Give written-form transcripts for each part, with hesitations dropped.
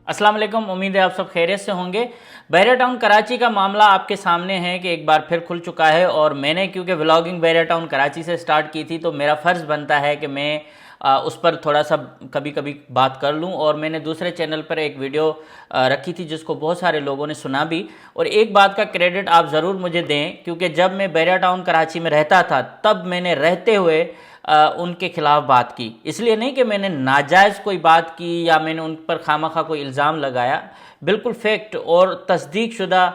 अस्सलाम वालेकुम। उम्मीद है आप सब खैरियत से होंगे। बहरिया टाउन कराची का मामला आपके सामने है कि एक बार फिर खुल चुका है और मैंने क्योंकि व्लॉगिंग बहरिया टाउन कराची से स्टार्ट की थी तो मेरा फ़र्ज़ बनता है कि मैं उस पर थोड़ा सा कभी कभी बात कर लूं। और मैंने दूसरे चैनल पर एक वीडियो रखी थी जिसको बहुत सारे लोगों ने सुना भी। और एक बात का क्रेडिट आप ज़रूर मुझे दें, क्योंकि जब मैं बहरिया टाउन कराची में रहता था तब मैंने रहते हुए उनके खिलाफ बात की। इसलिए नहीं कि मैंने नाजायज़ कोई बात की या मैंने उन पर खामखा कोई इल्ज़ाम लगाया, बिल्कुल फैक्ट और तस्दीक शुदा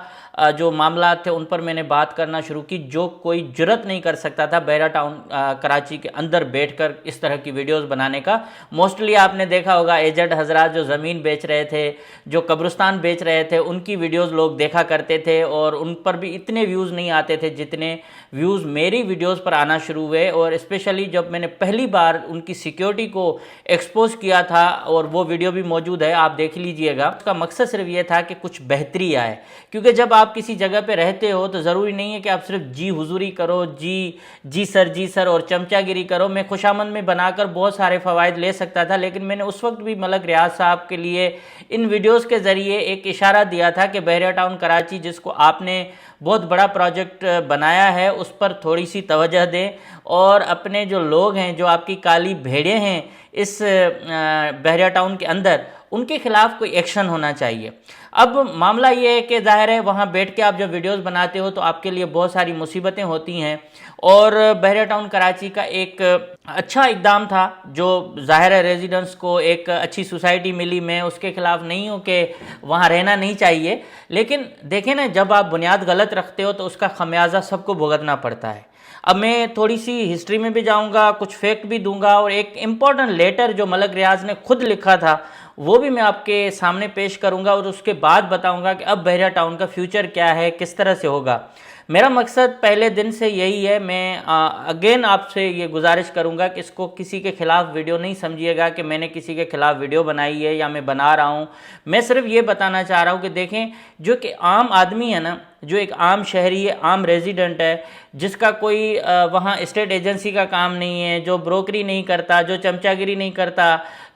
जो मामला थे उन पर मैंने बात करना शुरू की, जो कोई जुर्रत नहीं कर सकता था बहरिया टाउन कराची के अंदर बैठकर इस तरह की वीडियोस बनाने का। मोस्टली आपने देखा होगा एजेंट हजरात जो ज़मीन बेच रहे थे, जो कब्रिस्तान बेच रहे थे, उनकी वीडियोस लोग देखा करते थे और उन पर भी इतने व्यूज़ नहीं आते थे जितने व्यूज़ मेरी वीडियोस पर आना शुरू हुए। और स्पेशली जब मैंने पहली बार उनकी सिक्योरिटी को एक्सपोज किया था, और वो वीडियो भी मौजूद है, आप देख लीजिएगा। उसका मकसद सिर्फ ये था कि कुछ बेहतरी आए, क्योंकि जब आप किसी जगह पे रहते हो तो ज़रूरी नहीं है कि आप सिर्फ जी हुजूरी करो, जी सर और चमचागिरी करो। मैं खुशामद में बनाकर बहुत सारे फ़वाइद ले सकता था, लेकिन मैंने उस वक्त भी मलक रियाज साहब के लिए इन वीडियोस के ज़रिए एक इशारा दिया था कि बहरिया टाउन कराची, जिसको आपने बहुत बड़ा प्रोजेक्ट बनाया है, उस पर थोड़ी सी तवज्जो दें और अपने जो लोग हैं, जो आपकी काली भेड़ें हैं इस बहरिया टाउन के अंदर, उनके खिलाफ कोई एक्शन होना चाहिए। अब मामला ये है कि ज़ाहिर है वहाँ बैठ के आप जब वीडियोस बनाते हो तो आपके लिए बहुत सारी मुसीबतें होती हैं, और बहरिया टाउन कराची का एक अच्छा इक़दाम था जो ज़ाहिर है रेजिडेंट्स को एक अच्छी सोसाइटी मिली। मैं उसके ख़िलाफ़ नहीं हूँ कि वहाँ रहना नहीं चाहिए, लेकिन देखें ना, जब आप बुनियाद गलत रखते हो तो उसका खमियाजा सबको भुगतना पड़ता है। अब मैं थोड़ी सी हिस्ट्री में भी जाऊंगा, कुछ फैक्ट भी दूंगा, और एक इम्पॉर्टेंट लेटर जो मलक रियाज ने खुद लिखा था वो भी मैं आपके सामने पेश करूंगा, और उसके बाद बताऊंगा कि अब बहरिया टाउन का फ्यूचर क्या है, किस तरह से होगा। मेरा मकसद पहले दिन से यही है। मैं अगेन आपसे ये गुजारिश करूंगा कि इसको किसी के ख़िलाफ़ वीडियो नहीं समझिएगा कि मैंने किसी के ख़िलाफ़ वीडियो बनाई है या मैं बना रहा हूँ। मैं सिर्फ ये बताना चाह रहा हूँ कि देखें, जो कि आम आदमी है ना, जो एक आम शहरी है, आम रेजिडेंट है, जिसका कोई वहाँ स्टेट एजेंसी का काम नहीं है, जो ब्रोकरी नहीं करता, जो चमचागिरी नहीं करता,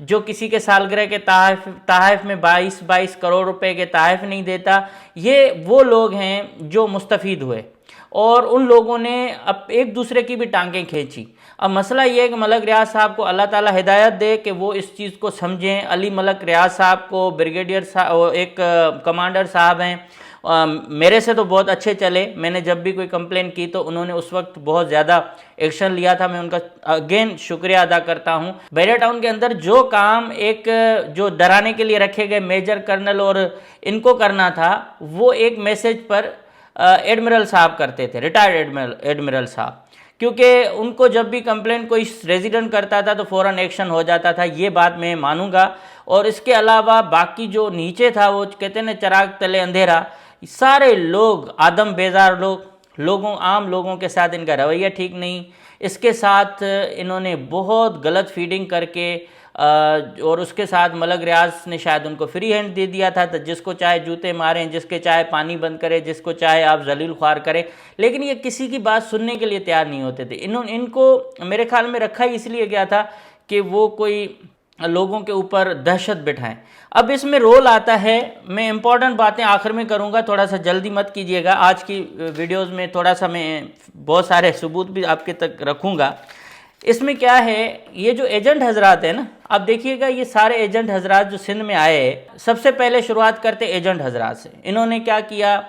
जो किसी के सालगिरह के तहफ़ में 22 करोड़ रुपए के तहफ़ नहीं देता, ये वो लोग हैं जो मुस्तफ़ीद हुए, और उन लोगों ने अब एक दूसरे की भी टांगें खींची। अब मसला ये है कि मलक रियाज साहब को अल्लाह ताला हिदायत दे कि वो इस चीज़ को समझें। अली मलक रियाज साहब को ब्रिगेडियर साहब, एक कमांडर साहब हैं, मेरे से तो बहुत अच्छे चले। मैंने जब भी कोई कंप्लेन की तो उन्होंने उस वक्त बहुत ज़्यादा एक्शन लिया था। मैं उनका अगेन शुक्रिया अदा करता हूँ। बहरिया टाउन के अंदर जो काम एक जो डराने के लिए रखे गए मेजर कर्नल और इनको करना था, वो एक मैसेज पर एडमिरल साहब करते थे, रिटायर्ड एडमिरल साहब, क्योंकि उनको जब भी कंप्लेन कोई रेजिडेंट करता था तो फ़ौरन एक्शन हो जाता था। ये बात मैं मानूंगा। और इसके अलावा बाकी जो नीचे था, वो कहते हैं चिराग तले अंधेरा, सारे लोग आदम बेजार आम लोगों के साथ इनका रवैया ठीक नहीं। इसके साथ इन्होंने बहुत गलत फीडिंग करके और उसके साथ मलक रियाज ने शायद उनको फ्री हैंड दे दिया था, तो जिसको चाहे जूते मारें, जिसके चाहे पानी बंद करें, जिसको चाहे आप जलील ख्वार करें, लेकिन ये किसी की बात सुनने के लिए तैयार नहीं होते थे। इनको मेरे ख्याल में रखा ही इसलिए गया था कि वो कोई लोगों के ऊपर दहशत बिठाएं। अब इसमें रोल आता है, मैं इंपॉर्टेंट बातें आखिर में करूंगा, थोड़ा सा जल्दी मत कीजिएगा। आज की वीडियोस में थोड़ा सा मैं बहुत सारे सबूत भी आपके तक रखूंगा। इसमें क्या है, ये जो एजेंट हजरात है ना, आप देखिएगा, ये सारे एजेंट हजरात जो सिंध में आए, सबसे पहले शुरुआत करते एजेंट हजरात से। इन्होंने क्या किया,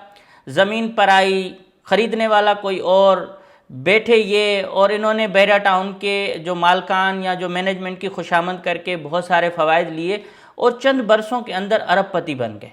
ज़मीन पर आई, ख़रीदने वाला कोई और, बैठे ये, और इन्होंने बहरिया टाउन के जो मालकान या जो मैनेजमेंट की खुशामद करके बहुत सारे फ़वाइद लिए और चंद बरसों के अंदर अरबपति बन गए।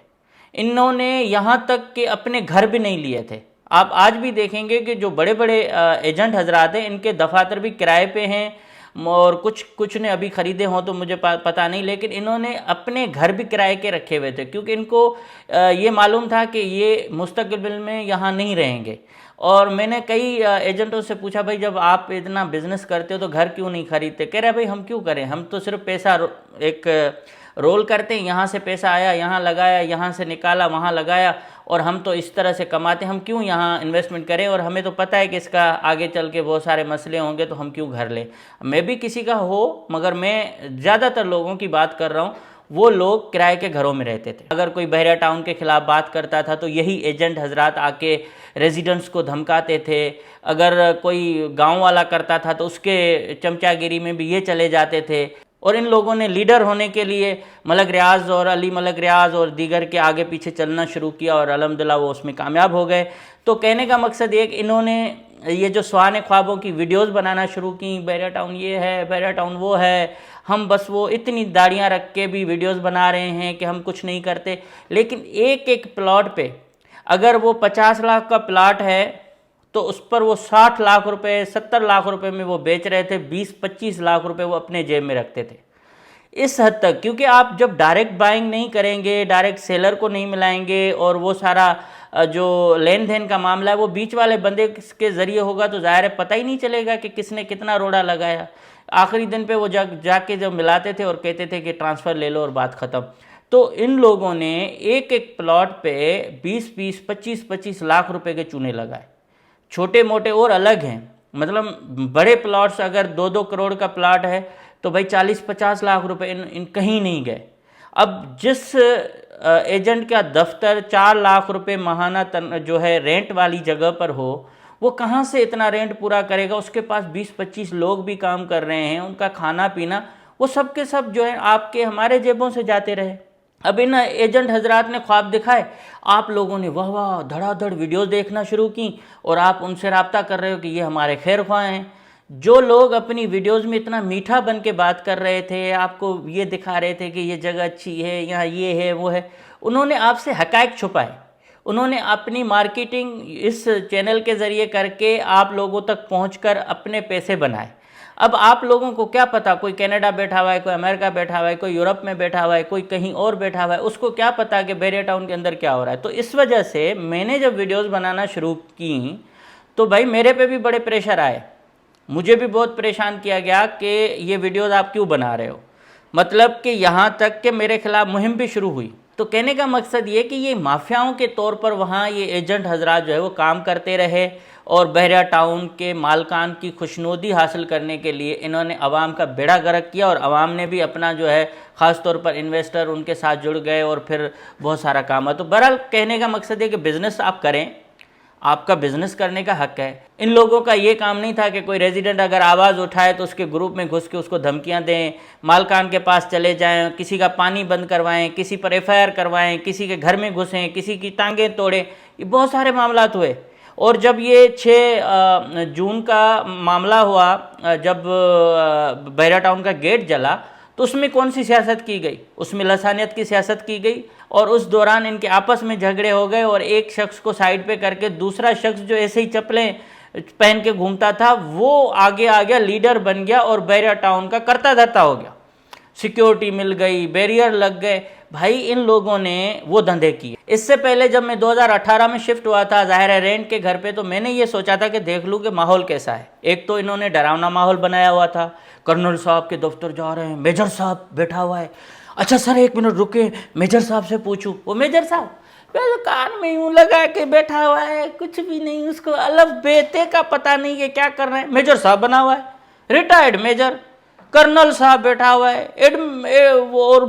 इन्होंने यहाँ तक कि अपने घर भी नहीं लिए थे। आप आज भी देखेंगे कि जो बड़े बड़े एजेंट हजरात हैं, इनके दफातर भी किराए पे हैं, और कुछ ने अभी ख़रीदे हों तो मुझे पता नहीं, लेकिन इन्होंने अपने घर भी किराए के रखे हुए थे, क्योंकि इनको ये मालूम था कि ये मुस्तकबिल में यहाँ नहीं रहेंगे। और मैंने कई एजेंटों से पूछा, भाई जब आप इतना बिज़नेस करते हो तो घर क्यों नहीं खरीदते? कह रहे भाई हम क्यों करें, हम तो सिर्फ पैसा एक रोल करते हैं, यहाँ से पैसा आया यहाँ लगाया, यहाँ से निकाला वहाँ लगाया, और हम तो इस तरह से कमाते हैं, हम क्यों यहाँ इन्वेस्टमेंट करें? और हमें तो पता है कि इसका आगे चल के बहुत सारे मसले होंगे, तो हम क्यों घर लें? मैं भी किसी का हो, मगर मैं ज़्यादातर लोगों की बात कर रहा हूँ। वो लोग किराए के घरों में रहते थे। अगर कोई बहरिया टाउन के खिलाफ बात करता था तो यही एजेंट हजरात आके रेजिडेंट्स को धमकाते थे। अगर कोई गांव वाला करता था तो उसके चमचागिरी में भी ये चले जाते थे। और इन लोगों ने लीडर होने के लिए मलक रियाज और अली मलक रियाज और दीगर के आगे पीछे चलना शुरू किया और अल्हम्दुलिल्लाह वो उसमें कामयाब हो गए। तो कहने का मकसद ये कि इन्होंने ये जो सुहाने ख्वाबों की वीडियोस बनाना शुरू की, बहरिया टाउन ये है, बहरिया टाउन वो है, हम बस वो इतनी दाढ़ियाँ रख के भी वीडियोस बना रहे हैं कि हम कुछ नहीं करते। लेकिन एक एक प्लॉट पे अगर वो 50 लाख का प्लाट है तो उस पर वो 60 लाख रुपए 70 लाख रुपए में वो बेच रहे थे, 20-25 लाख रुपए वो अपने जेब में रखते थे। इस हद तक, क्योंकि आप जब डायरेक्ट बाइंग नहीं करेंगे, डायरेक्ट सेलर को नहीं मिलाएंगे और वो सारा जो लेन देन का मामला है वो बीच वाले बंदे के ज़रिए होगा, तो ज़ाहिर है पता ही नहीं चलेगा कि किसने कितना रोड़ा लगाया। आखिरी दिन पे वो जाके जब मिलाते थे और कहते थे कि ट्रांसफ़र ले लो और बात ख़त्म। तो इन लोगों ने एक एक प्लॉट पे 20-20, 25-25 लाख रुपए के चूने लगाए। छोटे मोटे और अलग हैं, मतलब बड़े प्लॉट्स अगर 2-2 करोड़ का प्लॉट है तो भाई 40-50 लाख रुपए इन कहीं नहीं गए। अब जिस एजेंट का दफ्तर 4 लाख रुपए माहाना जो है रेंट वाली जगह पर हो, वो कहाँ से इतना रेंट पूरा करेगा? उसके पास 20-25 लोग भी काम कर रहे हैं, उनका खाना पीना वो सब के सब जो है आपके हमारे जेबों से जाते रहे। अब इन एजेंट हजरात ने ख्वाब दिखाए, आप लोगों ने वाह वाह धड़ाधड़ वीडियोस देखना शुरू की और आप उनसे रब्ता कर रहे हो कि ये हमारे खैर ख्वाह हैं। जो लोग अपनी वीडियोस में इतना मीठा बन के बात कर रहे थे, आपको ये दिखा रहे थे कि ये जगह अच्छी है, यहाँ ये है वो है, उन्होंने आपसे हकायक छुपाए। उन्होंने अपनी मार्केटिंग इस चैनल के ज़रिए करके आप लोगों तक पहुँचकर अपने पैसे बनाए। अब आप लोगों को क्या पता, कोई कनाडा बैठा हुआ है, कोई अमेरिका बैठा हुआ है, कोई यूरोप में बैठा हुआ है, कोई कहीं और बैठा हुआ है, उसको क्या पता कि बहरिया टाउन के अंदर क्या हो रहा है। तो इस वजह से मैंने जब वीडियोस बनाना शुरू की तो भाई मेरे पे भी बड़े प्रेशर आए, मुझे भी बहुत परेशान किया गया कि ये वीडियोस आप क्यों बना रहे हो, मतलब कि यहाँ तक कि मेरे खिलाफ मुहिम भी शुरू हुई। तो कहने का मकसद ये कि ये माफियाओं के तौर पर वहाँ ये एजेंट हजरात जो है वो काम करते रहे और बहरिया टाउन के मालकान की खुशनुदी हासिल करने के लिए इन्होंने अवाम का बेड़ा गर्क किया और अवाम ने भी अपना जो है ख़ास तौर पर इन्वेस्टर उनके साथ जुड़ गए और फिर बहुत सारा काम है। तो बहरहाल कहने का मकसद है कि बिज़नेस आप करें, आपका बिज़नेस करने का हक है। इन लोगों का ये काम नहीं था कि कोई रेजिडेंट अगर आवाज़ उठाए तो उसके ग्रुप में घुस के उसको धमकियां दें, मालकान के पास चले जाएं, किसी का पानी बंद करवाएं, किसी पर FIR करवाएं, किसी के घर में घुसें, किसी की टांगें तोड़ें। ये बहुत सारे मामलात हुए। और जब ये 6 जून का मामला हुआ, जब बहरिया टाउन का गेट जला, तो उसमें कौन सी सियासत की गई? उसमें लसानियत की सियासत की गई और उस दौरान इनके आपस में झगड़े हो गए और एक शख्स को साइड पे करके दूसरा शख्स जो ऐसे ही चप्पलें पहन के घूमता था वो आगे आ गया, लीडर बन गया और बहरिया टाउन का करता धरता हो गया। सिक्योरिटी मिल गई, बैरियर लग गए। भाई इन लोगों ने वो धंधे किए। इससे पहले जब मैं 2018 में शिफ्ट हुआ था ज़ाहिर है रेंट के घर पे, तो मैंने ये सोचा था कि देख लूँ कि माहौल कैसा है। एक तो इन्होंने डरावना माहौल बनाया हुआ था, कर्नल साहब के दफ्तर जा रहे हैं, मेजर साहब बैठा हुआ है, अच्छा सर 1 मिनट रुके मेजर साहब से पूछूं। वो मेजर साहब तो कान में यूं लगा के बैठा हुआ है, कुछ भी नहीं, उसको अलग बेते का पता नहीं है क्या कर रहे हैं। मेजर साहब बना हुआ है, रिटायर्ड मेजर। कर्नल साहब बैठा हुआ है, और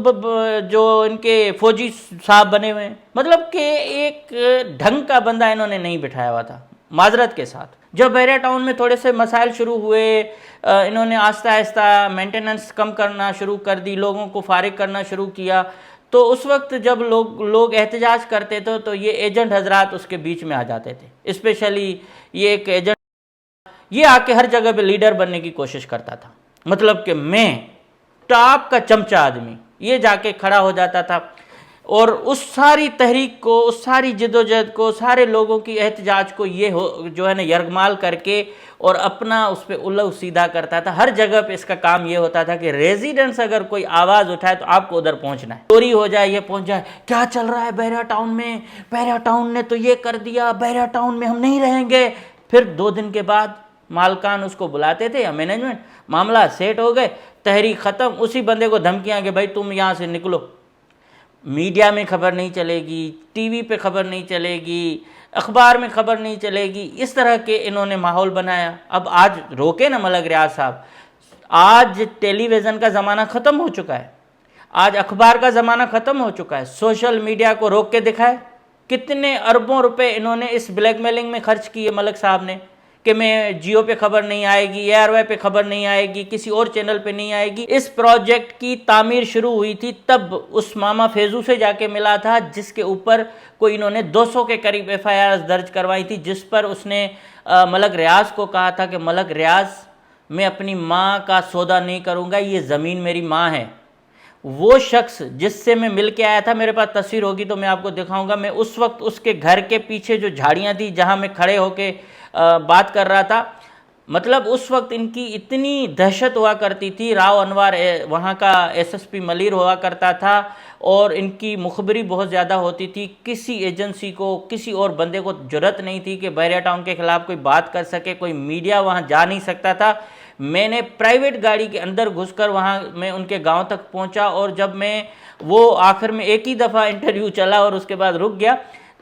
जो इनके फौजी साहब बने हुए हैं। मतलब कि एक ढंग का बंदा इन्होंने नहीं बिठाया हुआ था, माजरत के साथ। जब बहरिया टाउन में थोड़े से मसाइल शुरू हुए, इन्होंने आहिस्ता आहिस्ता मेंटेनेंस कम करना शुरू कर दी, लोगों को फारिग करना शुरू किया। तो उस वक्त जब लोग एहतजाज करते थे तो ये एजेंट हजरात उसके बीच में आ जाते थे। स्पेशली ये एक एजेंट, ये आके हर जगह पे लीडर बनने की कोशिश करता था, मतलब कि मैं टॉप का चमचा आदमी, ये जाके खड़ा हो जाता था और उस सारी तहरीक को, उस सारी जिदोजहद को, सारे लोगों की एहतजाज को ये जो है ना यरगमाल करके और अपना उस पर उल्लू सीधा करता था। हर जगह पे इसका काम ये होता था कि रेजिडेंट्स अगर कोई आवाज़ उठाए तो आपको उधर पहुंचना है, चोरी हो जाए, ये पहुंच जाए, क्या चल रहा है बहरिया टाउन में, बहरिया टाउन ने तो ये कर दिया, बहरिया टाउन में हम नहीं रहेंगे। फिर 2 दिन के बाद मालकान उसको बुलाते थे या मैनेजमेंट, मामला सेट हो गए, तहरीक ख़त्म, उसी बंदे को धमकियाँ कि भाई तुम यहाँ से निकलो। मीडिया में खबर नहीं चलेगी, टीवी पे खबर नहीं चलेगी, अखबार में खबर नहीं चलेगी, इस तरह के इन्होंने माहौल बनाया। अब आज रोके ना मलक रियाज साहब, आज टेलीविज़न का ज़माना ख़त्म हो चुका है। आज अखबार का ज़माना ख़त्म हो चुका है, सोशल मीडिया को रोक के दिखाए। कितने अरबों रुपए इन्होंने इस ब्लैकमेलिंग में खर्च किए मलक साहब ने, कि मैं जियो पे खबर नहीं आएगी, एयरवे पे खबर नहीं आएगी, किसी और चैनल पे नहीं आएगी। इस प्रोजेक्ट की तामीर शुरू हुई थी तब उस मामा फैजू से जाके मिला था, जिसके ऊपर कोई इन्होंने 200 के करीब FIR दर्ज करवाई थी, जिस पर उसने मलक रियाज को कहा था कि मलक रियाज, मैं अपनी माँ का सौदा नहीं करूँगा, ये ज़मीन मेरी माँ है। वो शख्स जिससे मैं मिल के आया था, मेरे पास तस्वीर होगी तो मैं आपको दिखाऊंगा, मैं उस वक्त उसके घर के पीछे जो झाड़ियाँ थी जहाँ मैं खड़े होके बात कर रहा था, मतलब उस वक्त इनकी इतनी दहशत हुआ करती थी। राव अनवर वहाँ का SSP मलिर हुआ करता था और इनकी मुखबरी बहुत ज़्यादा होती थी। किसी एजेंसी को, किसी और बंदे को जुर्रत नहीं थी कि बहरिया टाउन के ख़िलाफ़ कोई बात कर सके, कोई मीडिया वहाँ जा नहीं सकता था। मैंने प्राइवेट गाड़ी के अंदर घुसकर वहाँ मैं उनके गांव तक पहुँचा, और जब मैं वो आखिर में एक ही दफ़ा इंटरव्यू चला और उसके बाद रुक गया,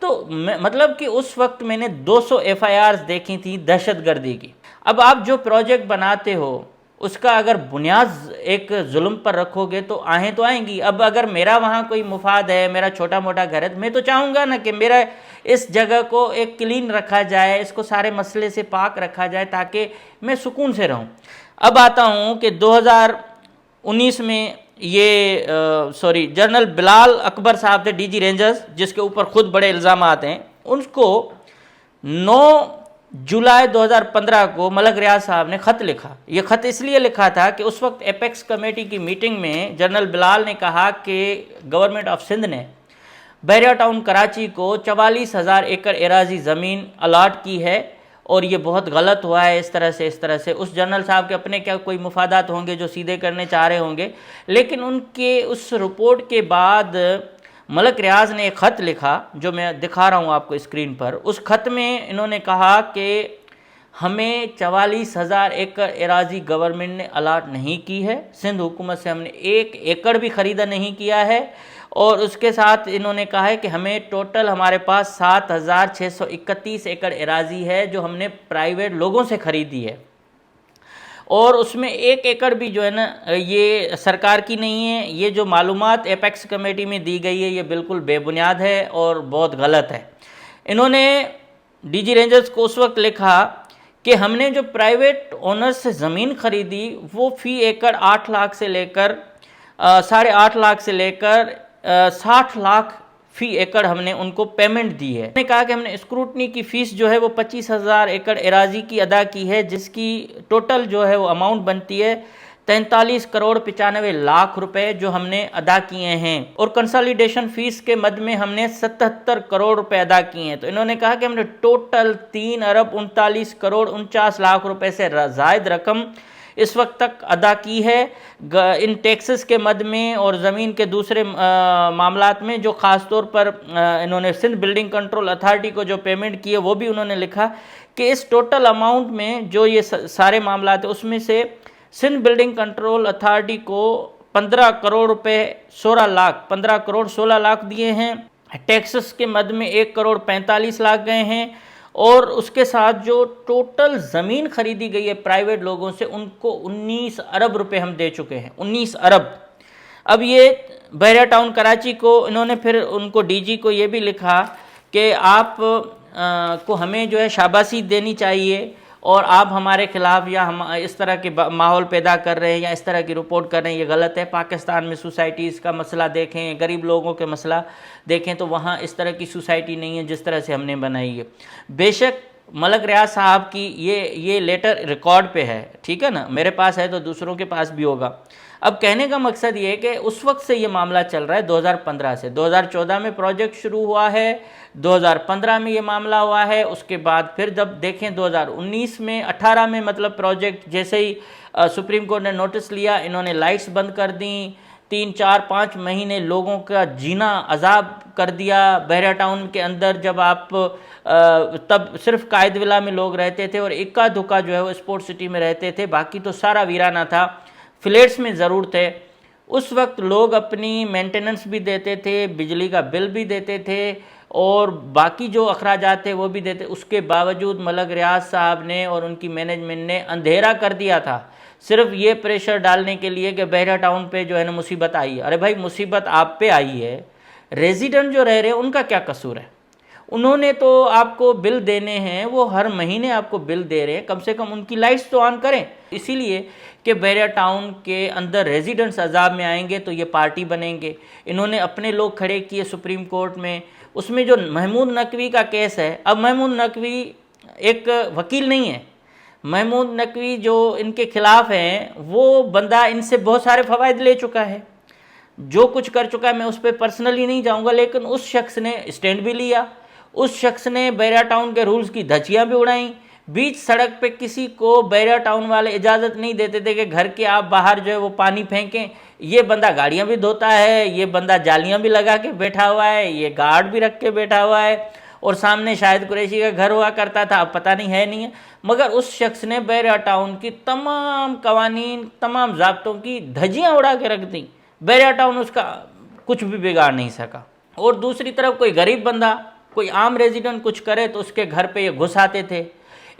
तो मतलब कि उस वक्त मैंने 200 FIRs देखी थी दहशतगर्दी की। अब आप जो प्रोजेक्ट बनाते हो उसका अगर बुनियाद एक जुल्म पर रखोगे तो आहें तो आएंगी। अब अगर मेरा वहाँ कोई मुफाद है, मेरा छोटा मोटा घर है, मैं तो चाहूँगा ना कि मेरा इस जगह को एक क्लीन रखा जाए, इसको सारे मसले से पाक रखा जाए ताकि मैं सुकून से रहूँ। अब आता हूँ कि 2019 में ये जनरल बिलाल अकबर साहब थे DG रेंजर्स, जिसके ऊपर खुद बड़े इल्ज़ाम आते हैं। उनको 9 जुलाई 2015 को मलक रियाज साहब ने ख़त लिखा। ये ख़त इसलिए लिखा था कि उस वक्त एपेक्स कमेटी की मीटिंग में जनरल बिलाल ने कहा कि गवर्नमेंट ऑफ सिंध ने बहरिया टाउन कराची को 44,000 एकड़ एराजी ज़मीन अलाट की है और ये बहुत गलत हुआ है इस तरह से। उस जनरल साहब के अपने क्या कोई मुफादात होंगे जो सीधे करने चाह रहे होंगे, लेकिन उनके उस रिपोर्ट के बाद मलक रियाज ने एक ख़त लिखा जो मैं दिखा रहा हूँ आपको स्क्रीन पर। उस ख़त में इन्होंने कहा कि हमें 44,000 एकड़ एराजी गवर्नमेंट ने अलाट नहीं की है, सिंध हुकूमत से हमने 1 एकड़ भी ख़रीदा नहीं किया है, और उसके साथ इन्होंने कहा है कि हमें टोटल हमारे पास 7,631 एकड़ एराजी है जो हमने प्राइवेट लोगों से ख़रीदी है, और उसमें 1 एकड़ भी जो है ना ये सरकार की नहीं है। ये जो मालूमात एपेक्स कमेटी में दी गई है ये बिल्कुल बेबुनियाद है और बहुत गलत है। इन्होंने DG रेंजर्स को उस वक्त लिखा कि हमने जो प्राइवेट ओनर्स से ज़मीन ख़रीदी वो फ़ी एकड़ 8 लाख से लेकर 8.5 लाख से लेकर 60 लाख फ़ी एकड़ हमने उनको पेमेंट दी है। हमने कहा कि हमने स्क्रूटनी की फ़ीस जो है वो 25,000 एकड़ एराजी की अदा की है, जिसकी टोटल जो है वो अमाउंट बनती है 43 करोड़ 95 लाख रुपए जो हमने अदा किए हैं, और कंसोलिडेशन फ़ीस के मद में हमने 77 करोड़ रुपए अदा किए हैं। तो इन्होंने कहा कि हमने टोटल 3 अरब 39 करोड़ 49 लाख रुपए से ज़ायद रकम इस वक्त तक अदा की है इन टैक्सेस के मद में और ज़मीन के दूसरे मामलात में, जो ख़ास तौर पर इन्होंने सिंध बिल्डिंग कंट्रोल अथॉरिटी को जो पेमेंट की है वो भी उन्होंने लिखा कि इस टोटल अमाउंट में जो ये सारे मामलात है उसमें से सिंध बिल्डिंग कंट्रोल अथॉरिटी को 15 करोड़ रुपए 15 करोड़ 16 लाख दिए हैं, टैक्सेस के मद में 1 करोड़ 45 लाख गए हैं, और उसके साथ जो टोटल ज़मीन खरीदी गई है प्राइवेट लोगों से उनको 19 अरब रुपए हम दे चुके हैं, 19 अरब। अब ये बहरिया टाउन कराची को इन्होंने फिर उनको DG को ये भी लिखा कि आप को हमें जो है शाबाशी देनी चाहिए, और आप हमारे ख़िलाफ़ या हम इस तरह के माहौल पैदा कर रहे हैं या इस तरह की रिपोर्ट कर रहे हैं, ये गलत है। पाकिस्तान में सोसाइटीज़ का मसला देखें, गरीब लोगों के मसला देखें तो वहाँ इस तरह की सोसाइटी नहीं है जिस तरह से हमने बनाई है। बेशक मलक रियाज साहब की ये लेटर रिकॉर्ड पे है, ठीक है ना, मेरे पास है तो दूसरों के पास भी होगा। अब कहने का मकसद ये है कि उस वक्त से ये मामला चल रहा है 2015 से। 2014 में प्रोजेक्ट शुरू हुआ है, 2015 में ये मामला हुआ है, उसके बाद फिर जब देखें 2019 में 18 में मतलब प्रोजेक्ट जैसे ही सुप्रीम कोर्ट ने नोटिस लिया, इन्होंने लाइट्स बंद कर दी, 3, 4, 5 महीने लोगों का जीना अजाब कर दिया बहरिया टाउन के अंदर। जब आप तब सिर्फ कायद विला में लोग रहते थे और इक्का दुक्का जो है वो स्पोर्ट्स सिटी में रहते थे, बाकी तो सारा वीराना था। फ्लैट्स में ज़रूर थे। उस वक्त लोग अपनी मेंटेनेंस भी देते थे, बिजली का बिल भी देते थे और बाकी जो अखराजात थे वो भी देते। उसके बावजूद मलक रियाज साहब ने और उनकी मैनेजमेंट ने अंधेरा कर दिया था। सिर्फ ये प्रेशर डालने के लिए कि बहरा टाउन पे जो है ना मुसीबत आई है। अरे भाई मुसीबत आप पे आई है, रेजिडेंट जो रह रहे हैं उनका क्या कसूर है? उन्होंने तो आपको बिल देने हैं, वो हर महीने आपको बिल दे रहे हैं, कम से कम उनकी लाइट्स तो ऑन करें। इसीलिए कि बहरा टाउन के अंदर रेजिडेंट्स अजाब में आएंगे तो ये पार्टी बनेंगे। इन्होंने अपने लोग खड़े किए सुप्रीम कोर्ट में, उसमें जो महमूद नकवी का केस है, अब महमूद नकवी एक वकील नहीं है, महमूद नकवी जो इनके खिलाफ हैं वो बंदा इनसे बहुत सारे फ़वाइद ले चुका है, जो कुछ कर चुका है। मैं उस पर पर्सनली नहीं जाऊंगा, लेकिन उस शख्स ने स्टैंड भी लिया, उस शख्स ने बहरा टाउन के रूल्स की धज्जियाँ भी उड़ाई। बीच सड़क पे किसी को बहरा टाउन वाले इजाज़त नहीं देते थे कि घर के आप बाहर जो है वो पानी फेंकें। ये बंदा गाड़ियाँ भी धोता है, ये बंदा जालियाँ भी लगा के बैठा हुआ है, ये गार्ड भी रख के बैठा हुआ है, और सामने शाहिद कुरैशी का घर हुआ करता था, अब पता नहीं है नहीं है। मगर उस शख्स ने बहरा टाउन की तमाम कवानीन, तमाम ज़ाब्तों की धज्जियाँ उड़ा के रख दी। बहरा टाउन उसका कुछ भी बिगाड़ नहीं सका। और दूसरी तरफ कोई गरीब बंदा, कोई आम रेजिडेंट कुछ करे तो उसके घर पे ये घुस आते थे।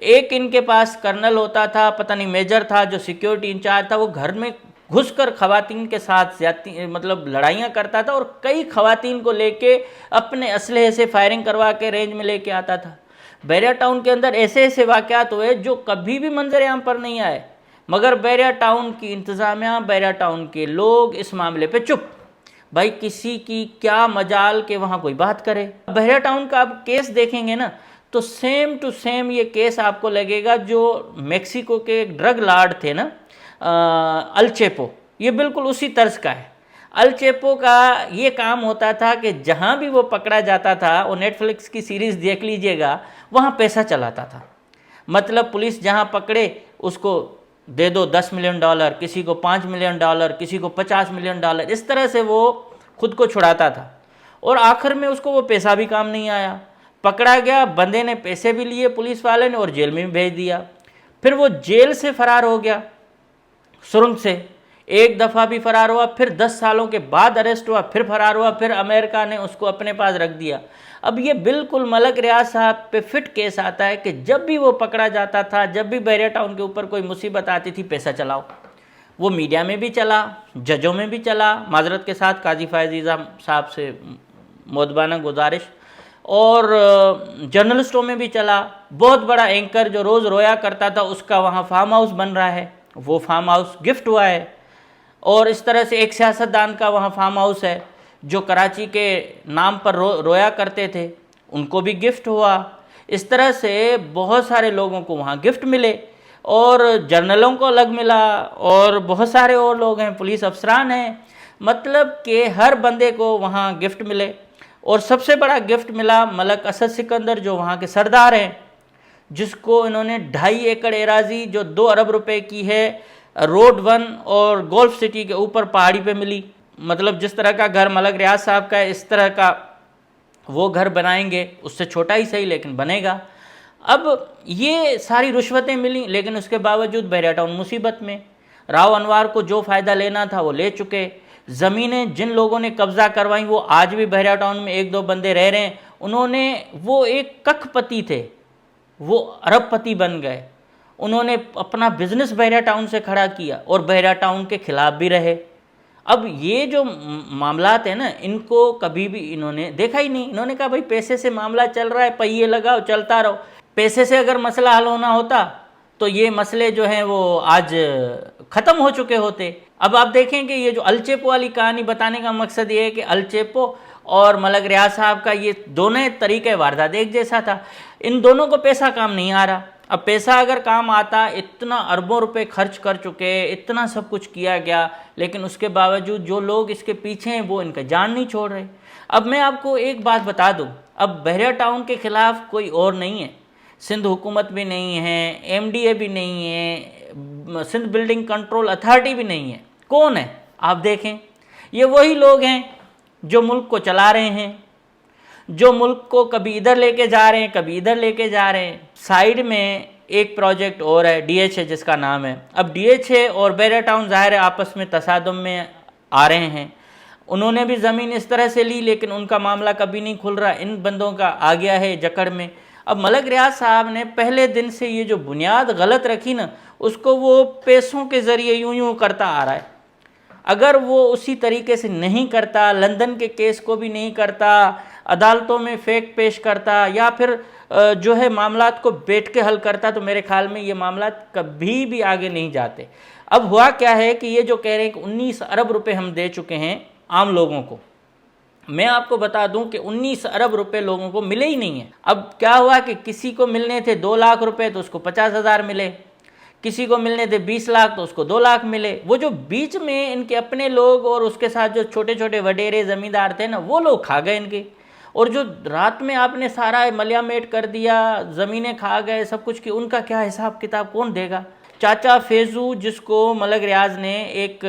एक इनके पास कर्नल होता था, पता नहीं मेजर था, जो सिक्योरिटी इंचार्ज था, वो घर में घुसकर खवातीन के साथ ज्यादती मतलब लड़ाइयाँ करता था, और कई खवातीन को लेके अपने असलहे से फायरिंग करवा के रेंज में लेके आता था। बहरा टाउन के अंदर ऐसे ऐसे वाक़यात हुए जो कभी भी मंजर आम पर नहीं आए, मगर बहरा टाउन की इंतज़ामिया, बहरा टाउन के लोग इस मामले पे चुप। भाई किसी की क्या मजाल के वहाँ कोई बात करे। बहरा टाउन का आप केस देखेंगे ना तो सेम टू सेम ये केस आपको लगेगा जो मेक्सिको के एक ड्रग लॉर्ड थे ना, अल चेपो, ये बिल्कुल उसी तर्ज का है। अल चेपो का ये काम होता था कि जहाँ भी वो पकड़ा जाता था, वो नेटफ्लिक्स की सीरीज़ देख लीजिएगा, वहाँ पैसा चलाता था। मतलब पुलिस जहाँ पकड़े उसको दे दो $10 मिलियन, किसी को $5 मिलियन, किसी को $50 मिलियन, इस तरह से वो खुद को छुड़ाता था। और आखिर में उसको वो पैसा भी काम नहीं आया, पकड़ा गया, बंदे ने पैसे भी लिए पुलिस वाले ने और जेल में भी भेज दिया। फिर वो जेल से फरार हो गया, सुरंग से एक दफ़ा भी फरार हुआ, फिर 10 सालों के बाद अरेस्ट हुआ, फिर फरार हुआ, फिर अमेरिका ने उसको अपने पास रख दिया। अब ये बिल्कुल मलक रियाज साहब पे फिट केस आता है कि जब भी वो पकड़ा जाता था, जब भी बहरा टाउन के ऊपर कोई मुसीबत आती थी, पैसा चलाओ। वो मीडिया में भी चला, जजों में भी चला, माजरत के साथ काजी फायजीज़ा साहब से मोदबाना गुजारिश, और जर्नलिस्टों में भी चला। बहुत बड़ा एंकर जो रोज़ रोया करता था उसका वहाँ फार्म हाउस बन रहा है, वो फार्म हाउस गिफ्ट हुआ है। और इस तरह से एक सियासतदान का वहाँ फार्म हाउस है जो कराची के नाम पर रोया करते थे, उनको भी गिफ्ट हुआ। इस तरह से बहुत सारे लोगों को वहाँ गिफ्ट मिले, और जर्नलों को अलग मिला, और बहुत सारे और लोग हैं, पुलिस अफसरान हैं, मतलब कि हर बंदे को वहाँ गिफ्ट मिले। और सबसे बड़ा गिफ्ट मिला मलक असद सिकंदर जो वहाँ के सरदार हैं, जिसको इन्होंने 2.5 एकड़ एराजी जो 2 अरब रुपए की है, रोड 1 और गोल्फ सिटी के ऊपर पहाड़ी पे मिली। मतलब जिस तरह का घर मलक रियाज साहब का है, इस तरह का वो घर बनाएंगे, उससे छोटा ही सही लेकिन बनेगा। अब ये सारी रुश्वतें मिली, लेकिन उसके बावजूद बहरा टाउन मुसीबत में। राव अनवार को जो फ़ायदा लेना था वो ले चुके। ज़मीनें जिन लोगों ने कब्ज़ा करवाई वो आज भी बहरा टाउन में 1-2 बंदे रह रहे हैं। उन्होंने, वो एक कखपति थे, वो अरबपति बन गए। उन्होंने अपना बिजनेस बहरा टाउन से खड़ा किया और बहरा टाउन के खिलाफ भी रहे। अब ये जो मामलात हैं ना, इनको कभी भी इन्होंने देखा ही नहीं। इन्होंने कहा भाई पैसे से मामला चल रहा है, पहिए लगाओ, चलता रहो। पैसे से अगर मसला हल होना होता तो ये मसले जो हैं वो आज ख़त्म हो चुके होते। अब आप देखें कि ये जो अल चेपो वाली कहानी बताने का मकसद ये है कि अल चेपो और मलक रियाज साहब का ये दोनों तरीक़े वारदात एक जैसा था। इन दोनों को पैसा काम नहीं आ रहा। अब पैसा अगर काम आता, इतना अरबों रुपए खर्च कर चुके, इतना सब कुछ किया गया, लेकिन उसके बावजूद जो लोग इसके पीछे हैं वो इनका जान नहीं छोड़ रहे। अब मैं आपको एक बात बता दूं, अब बहरा टाउन के ख़िलाफ़ कोई और नहीं है, सिंध हुकूमत भी नहीं है, MDA भी नहीं है, सिंध बिल्डिंग कंट्रोल अथॉरिटी भी नहीं है। कौन है? आप देखें, ये वही लोग हैं जो मुल्क को चला रहे हैं, जो मुल्क को कभी इधर लेके जा रहे हैं, कभी इधर लेके जा रहे हैं। साइड में एक प्रोजेक्ट और है, DHA जिसका नाम है। अब DHA और बहरा टाउन ज़ाहिर है आपस में तसादुम में आ रहे हैं। उन्होंने भी ज़मीन इस तरह से ली, लेकिन उनका मामला कभी नहीं खुल रहा। इन बंदों का आ गया है जकड़ में। अब मलक रियाज साहब ने पहले दिन से ये जो बुनियाद गलत रखी ना, उसको वो पैसों के ज़रिए यूं करता आ रहा है। अगर वो उसी तरीके से नहीं करता, लंदन के केस को भी नहीं करता, अदालतों में फेक पेश करता, या फिर जो है मामलात को बैठ के हल करता, तो मेरे ख्याल में ये मामलात कभी भी आगे नहीं जाते। अब हुआ क्या है कि ये जो कह रहे हैं कि 19 अरब रुपए हम दे चुके हैं आम लोगों को, मैं आपको बता दूं कि 19 अरब रुपए लोगों को मिले ही नहीं है। अब क्या हुआ कि किसी को मिलने थे 2 लाख रुपए तो उसको 50,000 मिले, किसी को मिलने थे 20 लाख तो उसको 2 लाख मिले। वो जो बीच में इनके अपने लोग और उसके साथ जो छोटे छोटे वडेरे ज़मींदार थे ना, वो लोग खा गए इनके। और जो रात में आपने सारा मलियामेट कर दिया, ज़मीनें खा गए, सब कुछ की, उनका क्या हिसाब किताब कौन देगा? चाचा फैजू, जिसको मलक रियाज ने एक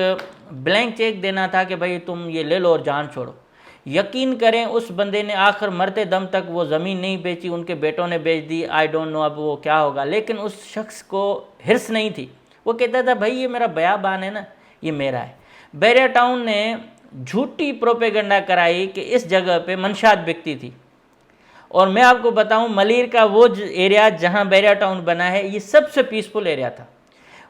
ब्लैंक चेक देना था कि भाई तुम ये ले लो और जान छोड़ो, यकीन करें उस बंदे ने आखिर मरते दम तक वो ज़मीन नहीं बेची, उनके बेटों ने बेच दी। आई डोंट नो अब वो क्या होगा, लेकिन उस शख्स को हिर्स नहीं थी। वो कहता था भाई ये मेरा बयाबान है ना, ये मेरा है। बैरिया टाउन ने झूठी प्रोपेगेंडा कराई कि इस जगह पे मंशात बिकती थी। और मैं आपको बताऊं, मलिर का वो एरिया जहां बैरिया टाउन बना है, ये सबसे पीसफुल एरिया था।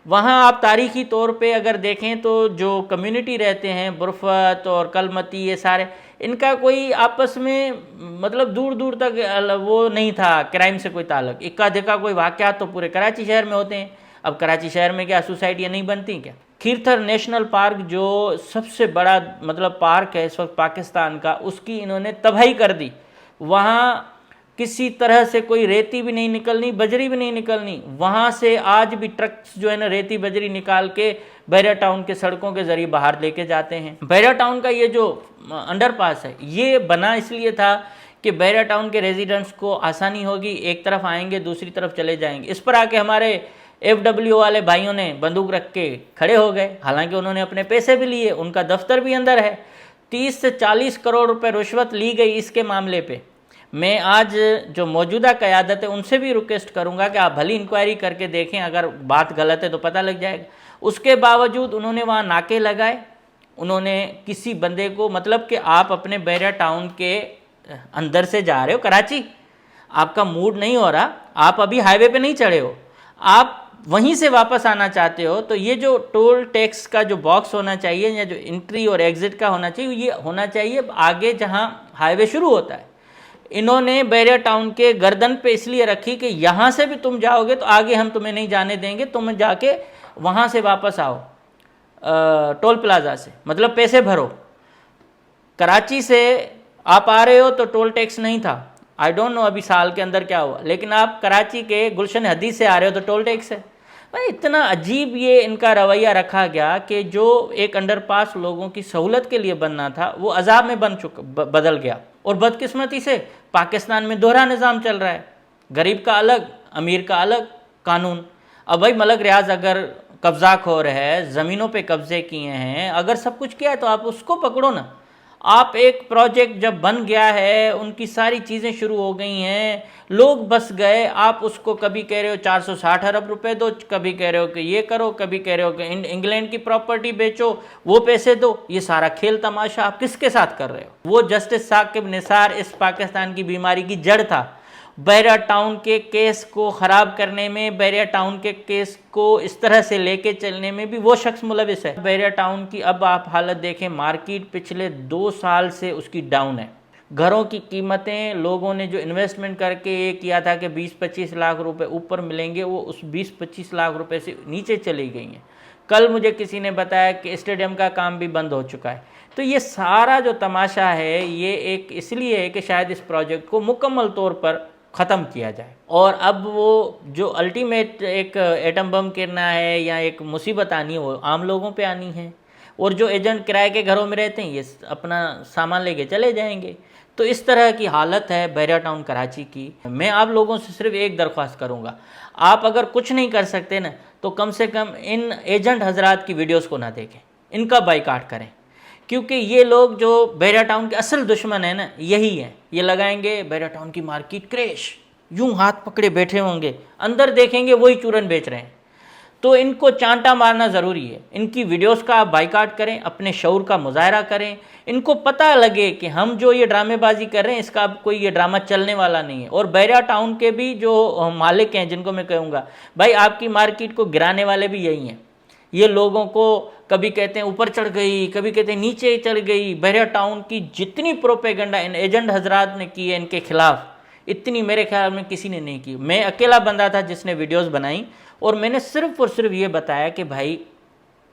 वहाँ आप तारीखी तौर पे अगर देखें तो जो कम्युनिटी रहते हैं, बुरफत और कलमती, ये सारे, इनका कोई आपस में मतलब दूर दूर तक वो नहीं था, क्राइम से कोई ताल्लुक। इक्का दिक्का कोई वाक़यात तो पूरे कराची शहर में होते हैं। अब कराची शहर में क्या सोसाइटियाँ नहीं बनती क्या? खीरथर नेशनल पार्क जो सबसे बड़ा मतलब पार्क है इस वक्त पाकिस्तान का, उसकी इन्होंने तबाही कर दी। वहाँ किसी तरह से कोई रेती भी नहीं निकलनी, बजरी भी नहीं निकलनी। वहाँ से आज भी ट्रक्स जो है ना रेती बजरी निकाल के बैरिया टाउन के सड़कों के ज़रिए बाहर लेके जाते हैं। बैरिया टाउन का ये जो अंडरपास है, ये बना इसलिए था कि बैरिया टाउन के रेजिडेंट्स को आसानी होगी, एक तरफ आएंगे दूसरी तरफ चले जाएंगे। इस पर आके हमारे FW वाले भाइयों ने बंदूक रख के खड़े हो गए। हालांकि उन्होंने अपने पैसे भी लिए, उनका दफ्तर भी अंदर है। 30 से 40 करोड़ रुपए रिश्वत ली गई इसके मामले पे। मैं आज जो मौजूदा क़यादत है उनसे भी रिक्वेस्ट करूंगा कि आप भली इंक्वायरी करके देखें, अगर बात गलत है तो पता लग जाएगा। उसके बावजूद उन्होंने वहाँ नाके लगाए, उन्होंने किसी बंदे को, मतलब कि आप अपने बैरिया टाउन के अंदर से जा रहे हो कराची, आपका मूड नहीं हो रहा, आप अभी हाईवे पे नहीं चढ़े हो, आप वहीं से वापस आना चाहते हो, तो ये जो टोल टैक्स का जो बॉक्स होना चाहिए या जो एंट्री और एग्ज़िट का होना चाहिए, ये होना चाहिए आगे जहाँ हाईवे शुरू होता है। इन्होंने बैरिया टाउन के गर्दन पे इसलिए रखी कि यहाँ से भी तुम जाओगे तो आगे हम तुम्हें नहीं जाने देंगे, तुम जाके वहाँ से वापस आओ टोल प्लाजा से, मतलब पैसे भरो। कराची से आप आ रहे हो तो टोल टैक्स नहीं था, आई डोंट नो अभी साल के अंदर क्या हुआ, लेकिन आप कराची के गुलशन हदीस से आ रहे हो तो टोल टैक्स है। भाई इतना अजीब ये इनका रवैया रखा गया कि जो एक अंडरपास लोगों की सहूलत के लिए बनना था वो अजाब में बदल गया। और बदकिस्मती से पाकिस्तान में दोहरा निज़ाम चल रहा है, गरीब का अलग, अमीर का अलग कानून। अब भाई मलक रियाज अगर कब्ज़ाखोर है, ज़मीनों पे कब्ज़े किए हैं, अगर सब कुछ किया है तो आप उसको पकड़ो ना। आप एक प्रोजेक्ट जब बन गया है, उनकी सारी चीज़ें शुरू हो गई हैं, लोग बस गए, आप उसको कभी कह रहे हो 460 अरब रुपए दो, कभी कह रहे हो कि ये करो, कभी कह रहे हो कि इंग्लैंड की प्रॉपर्टी बेचो, वो पैसे दो। ये सारा खेल तमाशा आप किसके साथ कर रहे हो? वो जस्टिस साकिब निसार इस पाकिस्तान की बीमारी की जड़ था। बैरिया टाउन के केस को ख़राब करने में, बैरिया टाउन के केस को इस तरह से लेके चलने में भी वो शख्स मुलविस है। बैरिया टाउन की अब आप हालत देखें, मार्केट पिछले 2 साल से उसकी डाउन है। घरों की कीमतें, लोगों ने जो इन्वेस्टमेंट करके ये किया था कि 20-25 लाख रुपए ऊपर मिलेंगे, वो उस 20-25 लाख रुपए से नीचे चली गई हैं। कल मुझे किसी ने बताया कि स्टेडियम का काम भी बंद हो चुका है। तो ये सारा जो तमाशा है, ये एक इसलिए है कि शायद इस प्रोजेक्ट को मुकम्मल तौर पर ख़त्म किया जाए। और अब वो जो अल्टीमेट एक एटम बम गिरना है या एक मुसीबत आनी है, वो आम लोगों पे आनी है। और जो एजेंट किराए के घरों में रहते हैं, ये अपना सामान लेके चले जाएंगे। तो इस तरह की हालत है बैरिया टाउन कराची की। मैं आप लोगों से सिर्फ एक दरख्वास्त करूँगा, आप अगर कुछ नहीं कर सकते ना, तो कम से कम इन एजेंट हजरात की वीडियोज़ को ना देखें, इनका बाइकाट करें। क्योंकि ये लोग जो बैरिया टाउन के असल दुश्मन है ना, यही है। ये लगाएंगे बैरिया टाउन की मार्केट क्रैश, यूं हाथ पकड़े बैठे होंगे, अंदर देखेंगे वही चूरन बेच रहे हैं। तो इनको चांटा मारना ज़रूरी है। इनकी वीडियोस का आप बाइकाट करें, अपने शऊर का मुजाहरा करें, इनको पता लगे कि हम जो ये ड्रामेबाजी कर रहे हैं इसका अब कोई ये ड्रामा चलने वाला नहीं है। और बैरिया टाउन के भी जो मालिक हैं, जिनको मैं कहूँगा भाई आपकी मार्केट को गिराने वाले भी यही हैं। ये लोगों को कभी कहते हैं ऊपर चढ़ गई, कभी कहते हैं नीचे चढ़ गई। बैरिया टाउन की जितनी प्रोपेगेंडा इन एजेंट हजरात ने की है इनके खिलाफ, इतनी मेरे ख्याल में किसी ने नहीं की। मैं अकेला बंदा था जिसने वीडियोस बनाई और मैंने सिर्फ और सिर्फ ये बताया कि भाई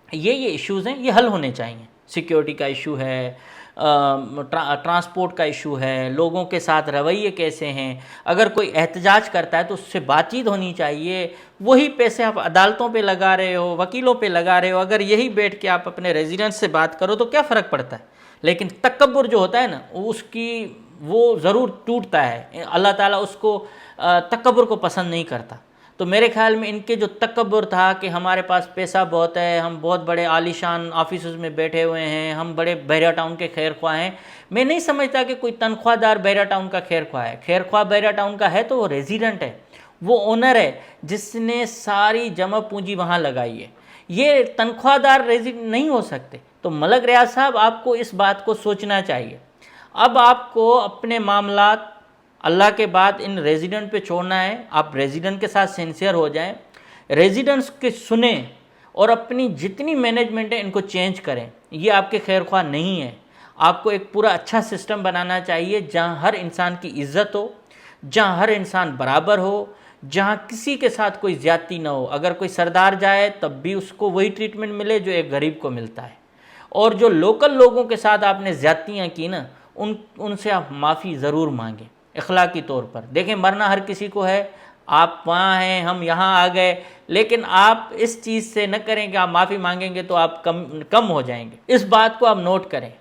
ये इश्यूज़ हैं, ये हल होने चाहिए। सिक्योरिटी का इशू है, ट्रांसपोर्ट का इशू है, लोगों के साथ रवैये कैसे हैं, अगर कोई एहतजाज करता है तो उससे बातचीत होनी चाहिए। वही पैसे आप अदालतों पे लगा रहे हो, वकीलों पे लगा रहे हो, अगर यही बैठ के आप अपने रेजिडेंट्स से बात करो तो क्या फ़र्क पड़ता है। लेकिन तकब्बुर जो होता है ना, उसकी वो ज़रूर टूटता है। अल्लाह ताला उसको तकब्बुर को पसंद नहीं करता। तो मेरे ख्याल में इनके जो तकब्बुर था कि हमारे पास पैसा बहुत है, हम बहुत बड़े आलीशान ऑफिस में बैठे हुए हैं, हम बड़े बैरिया टाउन के खैर ख्वाह हैं। मैं नहीं समझता कि कोई तनख्वाहदार बैरिया टाउन का खैर ख्वाह है। खैर ख्वाह बैरिया टाउन का है तो वो रेजिडेंट है, वो ओनर है जिसने सारी जमा पूंजी वहाँ लगाई है। ये तनख्वाहदार रेजिडेंट नहीं हो सकते। तो मलक रियाज साहब, आपको इस बात को सोचना चाहिए। अब आपको अपने मामलात अल्लाह के बाद इन रेजिडेंट पे छोड़ना है। आप रेजिडेंट के साथ सिंसियर हो जाएं, रेजिडेंट्स के सुने और अपनी जितनी मैनेजमेंट है इनको चेंज करें। ये आपके खैर ख्वाह नहीं है। आपको एक पूरा अच्छा सिस्टम बनाना चाहिए जहां हर इंसान की इज्जत हो, जहां हर इंसान बराबर हो, जहां किसी के साथ कोई ज़्यादती ना हो। अगर कोई सरदार जाए तब भी उसको वही ट्रीटमेंट मिले जो एक गरीब को मिलता है। और जो लोकल लोगों के साथ आपने ज़्यादतियाँ की ना, उनसे आप माफ़ी ज़रूर मांगें अखलाकी तौर पर। देखें, मरना हर किसी को है, आप वहाँ हैं, हम यहाँ आ गए, लेकिन आप इस चीज़ से न करें कि आप माफ़ी मांगेंगे तो आप कम हो जाएंगे। इस बात को आप नोट करें।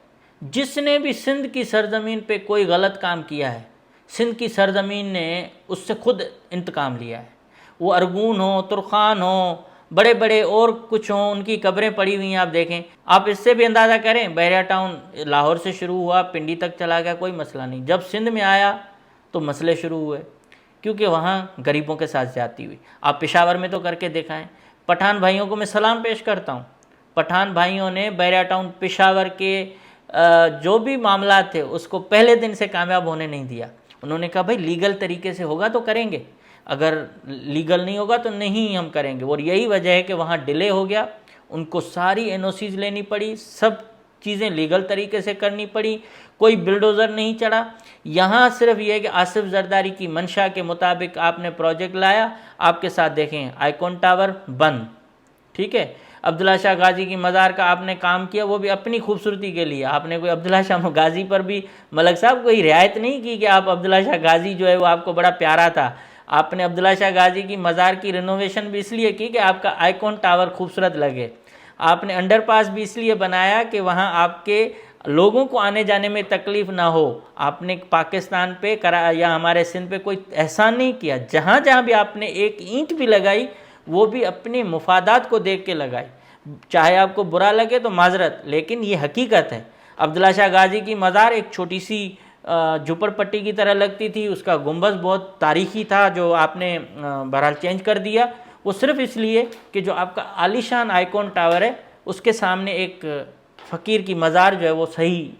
जिसने भी सिंध की सरजमीन पे कोई गलत काम किया है, सिंध की सरजमीन ने उससे खुद इंतकाम लिया है। वो अरगून हो, तुर्खान हो, बड़े बड़े और कुछ हों, उनकी कब्रें पड़ी हुई हैं। आप देखें, आप इससे भी अंदाज़ा करें, बैरिया टाउन लाहौर से शुरू हुआ, पिंडी तक चला गया, कोई मसला नहीं। जब सिंध में आया तो मसले शुरू हुए, क्योंकि वहाँ गरीबों के साथ ज़्यादती हुई। आप पेशावर में तो करके दिखाएं। पठान भाइयों को मैं सलाम पेश करता हूँ। पठान भाइयों ने बैरिया टाउन पेशावर के जो भी मामला थे उसको पहले दिन से कामयाब होने नहीं दिया। उन्होंने कहा भाई लीगल तरीके से होगा तो करेंगे, अगर लीगल नहीं होगा तो नहीं हम करेंगे। और यही वजह है कि वहाँ डिले हो गया, उनको सारी एनओसीज लेनी पड़ी, सब चीज़ें लीगल तरीके से करनी पड़ी, कोई बिल्डोज़र नहीं चढ़ा। यहाँ सिर्फ ये है कि आसिफ जरदारी की मंशा के मुताबिक आपने प्रोजेक्ट लाया, आपके साथ देखें आइकॉन टावर बंद, ठीक है। अब्दुल्ला शाह गाजी की मज़ार का आपने काम किया, वो भी अपनी खूबसूरती के लिए। आपने कोई अब्दुल्ला शाह गाजी पर भी मलक साहब कोई रियायत नहीं की कि आप अब्दुल्ला शाह गाजी जो है वो आपको बड़ा प्यारा था। आपने अब्दुल्ला शाह गाजी की मज़ार की रिनोवेशन भी इसलिए की कि आपका आइकॉन टावर खूबसूरत लगे। आपने अंडरपास भी इसलिए बनाया कि वहाँ आपके लोगों को आने जाने में तकलीफ़ ना हो। आपने पाकिस्तान पे या हमारे सिंध पे कोई एहसान नहीं किया। जहाँ जहाँ भी आपने एक ईंट भी लगाई वो भी अपने मुफादात को देख के लगाई। चाहे आपको बुरा लगे तो माजरत, लेकिन ये हकीकत है। अब्दुल्ला शाह गाजी की मज़ार एक छोटी सी झुपड़पट्टी की तरह लगती थी, उसका गुंबद बहुत तारीखी था जो आपने बहरहाल चेंज कर दिया। वो सिर्फ इसलिए कि जो आपका आलीशान आइकॉन टावर है उसके सामने एक फ़कीर की मज़ार जो है वो सही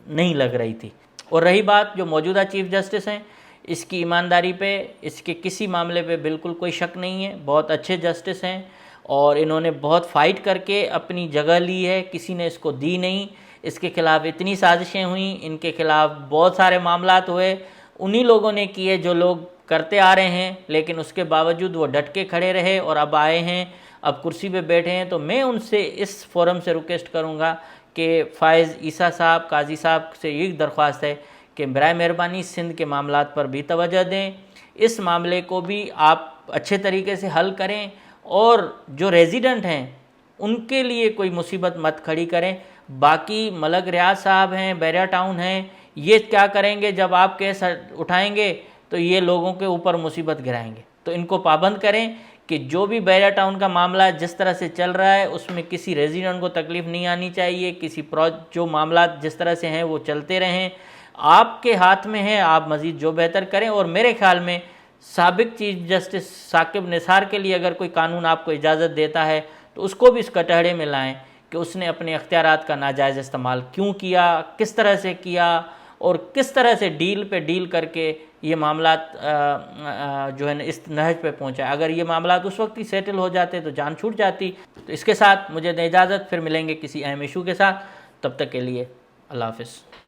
नहीं लग रही थी। और रही बात जो मौजूदा चीफ़ जस्टिस हैं, इसकी ईमानदारी पे, इसके किसी मामले पे बिल्कुल कोई शक नहीं है। बहुत अच्छे जस्टिस हैं और इन्होंने बहुत फ़ाइट करके अपनी जगह ली है, किसी ने इसको दी नहीं। इसके ख़िलाफ़ इतनी साजिशें हुई, इनके ख़िलाफ़ बहुत सारे मामलात हुए, उन्हीं लोगों ने किए जो लोग करते आ रहे हैं, लेकिन उसके बावजूद वो डट के खड़े रहे और अब आए हैं, अब कुर्सी पे बैठे हैं। तो मैं उनसे इस फोरम से रिक्वेस्ट करूँगा कि फ़ायज़ ईसा साहब, काजी साहब से यही दरख्वास्त है कि बराए मेहरबानी सिंध के मामलात पर भी तवज्जो दें, इस मामले को भी आप अच्छे तरीके से हल करें और जो रेजिडेंट हैं उनके लिए कोई मुसीबत मत खड़ी करें। बाकी मलक रियाज साहब हैं, बैरिया टाउन हैं, ये क्या करेंगे जब आप केस उठाएंगे तो ये लोगों के ऊपर मुसीबत गिराएंगे। तो इनको पाबंद करें कि जो भी बैरिया टाउन का मामला जिस तरह से चल रहा है उसमें किसी रेजिडेंट को तकलीफ़ नहीं आनी चाहिए। जो मामला जिस तरह से हैं वो चलते रहें। आपके हाथ में है, आप मज़ीद जो बेहतर करें। और मेरे ख्याल में साबिक चीफ जस्टिस साकिब निसार के लिए अगर कोई कानून आपको इजाज़त देता है तो उसको भी इस कटहरे में लाएं कि उसने अपने इख्तियारात का नाजायज़ इस्तेमाल क्यों किया, किस तरह से किया और किस तरह से डील पे डील करके ये मामलात जो है ना इस नहज पे पहुंचा। अगर ये मामलात उस वक्त ही सेटल हो जाते तो जान छूट जाती। तो इसके साथ मुझे दें इजाज़त, फिर मिलेंगे किसी अहम इशू के साथ। तब तक के लिए अल्लाह हाफ़िज़।